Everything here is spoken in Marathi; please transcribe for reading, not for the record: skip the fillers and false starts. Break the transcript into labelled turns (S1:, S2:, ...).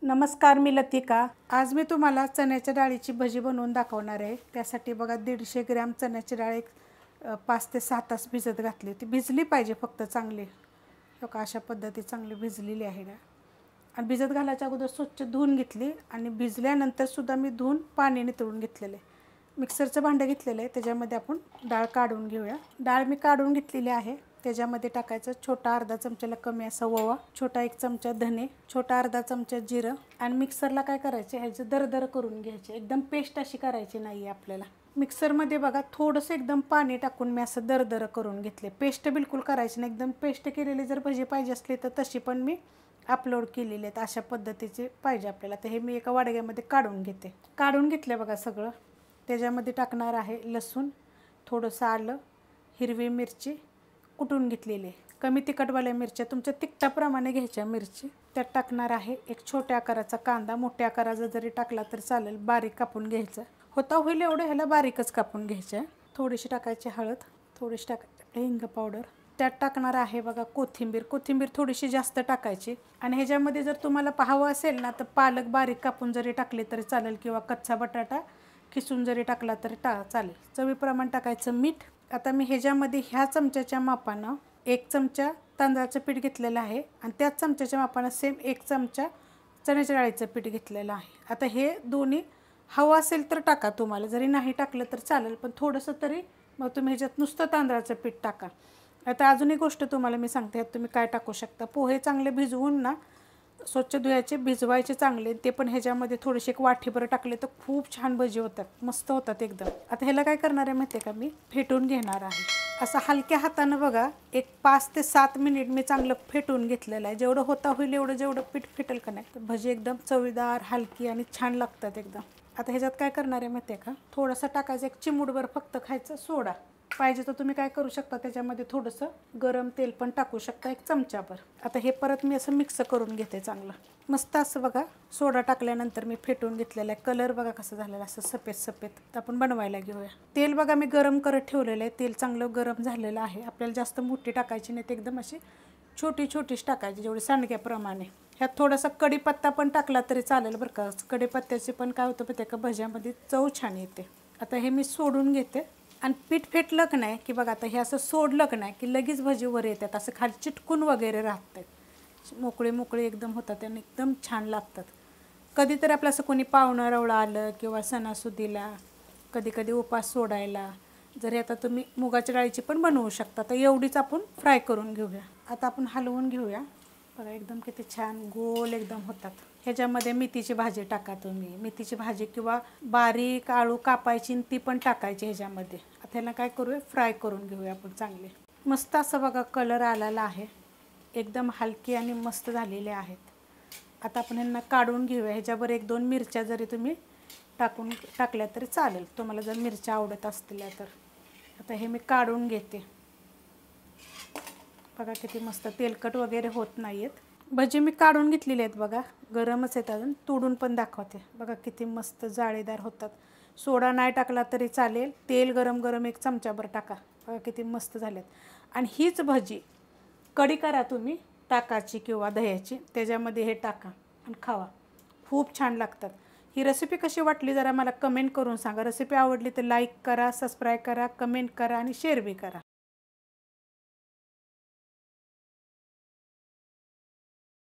S1: नमस्कार, मी लतिका। आज मी तुम्हाला चण्याच्या डाळीची भजी बनवून दाखवणार आहे। त्यासाठी बघा 150 ग्रॅम चण्याची डाळ 5 ते 6 तास भिजत घातली। ती भिजली पाहिजे फक्त चांगली। बघा अशा पद्धती चांगली भिजलेली आहे डाळ। आणि भिजत घालायच्या अगोदर स्वच्छ धुवून घेतली आणि भिजल्यानंतर सुद्धा मी धुवून पाणी नितळून घेतलेले। मिक्सरचं भांडं घेतलेलं आहे, त्याच्यामध्ये आपण डाळ काढून घेऊया। डाळ मी काढून घेतलेली आहे। त्याच्यामध्ये टाकायचं छोटा अर्धा चमच्याला कमी असा ओवा, छोटा 1 चमचा धने, छोटा अर्धा चमचा जिरं आणि मिक्सरला काय करायचे ह्याचे दरदर करून घ्यायचे। एकदम पेस्ट अशी करायची नाही आपल्याला। मिक्सरमध्ये बघा थोडंसं एकदम पाणी टाकून मी असं दरदर करून घेतले। पेस्ट बिलकुल करायची नाही। एकदम पेस्ट केलेली जर भजी पाहिजे असली तर तशी पण मी अपलोड केलेले आहेत। अशा पद्धतीचे पाहिजे आपल्याला। तर हे मी एका वाडग्यामध्ये काढून घेते। काढून घेतले बघा सगळं। त्याच्यामध्ये टाकणार आहे लसूण, थोडंसं आलं, हिरवी मिरची कुटून घेतलेली, कमी तिखटवाल्या मिरच्या तुमच्या तिखटाप्रमाणे घ्यायच्या मिरची। त्यात टाकणार आहे एक छोट्या आकाराचा कांदा, मोठ्या आकाराचा जरी टाकला तर चालेल, बारीक कापून घ्यायचा। होता होईल एवढं ह्याला बारीकच कापून घ्यायचं। थोडीशी टाकायची हळद, थोडीशी टाकायची हिंग पावडर। त्यात टाकणार आहे बघा कोथिंबीर। कोथिंबीर थोडीशी जास्त टाकायची। आणि ह्याच्यामध्ये जर तुम्हाला पाहावं असेल ना तर पालक बारीक कापून जरी टाकले तरी चालेल, किंवा कच्चा बटाटा किसून जरी टाकला तरी चालेल। चवीप्रमाणे टाकायचं मीठ। आता मी ह्याच्यामध्ये ह्या चमच्याच्या मापानं 1 चमचा तांदळाचं पीठ घेतलेलं आहे आणि त्याच चमच्याच्या मापानं सेम 1 चमचा चण्याच्या डाळीचं पीठ घेतलेलं आहे। आता हे दोन्ही हवं असेल तर टाका, तुम्हाला जरी नाही टाकलं तर चालेल, पण थोडंसं तरी मग तुम्ही ह्याच्यात नुसतं तांदळाचं पीठ टाका। आता अजून एक गोष्ट तुम्हाला मी सांगते, ह्यात तुम्ही काय टाकू शकता। पोहे चांगले भिजवून ना स्वच्छ धुवायचे, भिजवायचे चांगले, ते पण ह्याच्यामध्ये थोडेसे 1 वाटीभर टाकले तर खूप छान भजी होतात, मस्त होतात एकदम। आता ह्याला काय करणार आहे माहिती आहे का, मी फेटून घेणार आहे। असं हलक्या हातानं बघा 5 ते 7 मिनिट मी चांगलं फेटून घेतलेलं आहे। जेवढं होता होईल एवढं जेवढं पीठ फेटेल का नाही तर भजी एकदम चवीदार, हलकी आणि छान लागतात एकदम। आता ह्याच्यात काय करणार आहे माहिती आहे का, थोडंसं टाकायचं 1 चिमूटभर फक्त खायचं सोडा। पाहिजे तर तुम्ही काय करू शकता, त्याच्यामध्ये थोडंसं गरम तेल पण टाकू शकता 1 चमचाभर। आता हे परत मी असं मिक्स करून घेते चांगलं मस्त असं। बघा सोडा टाकल्यानंतर मी फेटून घेतलेला आहे। कलर बघा कसं झालेला असं सफेद सफेद। तर आपण बनवायला घेऊया। तेल बघा मी गरम करत ठेवलेलं आहे। तेल चांगलं गरम झालेलं आहे। आपल्याला जास्त मोठी टाकायची नाही, ते एकदम अशी छोटी छोटीच टाकायची, जेवढी सांडग्याप्रमाणे। ह्यात थोडासा कढीपत्ता पण टाकला तरी चालेल बरं का। कढीपत्त्याचे पण काय होतं माहिती आहे का, भज्यामध्ये चव छान येते। आता हे मी सोडून घेते आणि पीठ फेटलं की नाही की बघा, आता हे असं सोडलं की नाही की लगेच भजी वर येतात, असं खाली चिटकून वगैरे राहतात, मोकळे मोकळे एकदम होतात आणि एकदम छान लागतात। कधीतरी आपलं असं कोणी पाहुणं रवळं आलं किंवा सणासुदीला, कधी कधी उपास सोडायला, जरी आता तुम्ही मुगाच्या डाळीची पण बनवू शकता। तर एवढीच आपण फ्राय करून घेऊया। आता आपण हलवून घेऊया। बघा एकदम किती छान गोल एकदम होतात। ह्याच्यामध्ये मेथीची भाजी टाका तुम्ही, मेथीची भाजी किंवा बारीक आळू कापायची ती पण टाकायची ह्याच्यामध्ये। आता ह्याला काय करूया, फ्राय करून घेऊया आपण चांगले। मस्त असं बघा कलर आलेला आहे, एकदम हलकी आणि मस्त झालेले आहेत। आता आपण ह्यांना काढून घेऊया। ह्याच्यावर 1-2 मिरच्या जरी तुम्ही टाकल्या तरी चालेल, तुम्हाला जर मिरच्या आवडत असतील तर। आता हे मी काढून घेते। बघा किती मस्त तेलकट वगैरे होत नाहीत भजी। मी काढून घेतलेले आहेत बघा, गरमच आहेत अजून, तोडून पण दाखवते। बघा किती मस्त जाळीदार होतात। सोडा नाही टाकला तरी चालेल, तेल गरम गरम 1 चमचाभर टाका। बघा किती मस्त झालेत। आणि हीच भजी कढी करा तुम्ही ताकाची किंवा दह्याची, त्याच्यामध्ये हे टाका आणि खावा, खूप छान लागतात। ही रेसिपी कशी वाटली जरा मला कमेंट करून सांगा। रेसिपी आवडली तर लाईक करा, सबस्क्राईब करा, कमेंट करा आणि शेअर बी करा।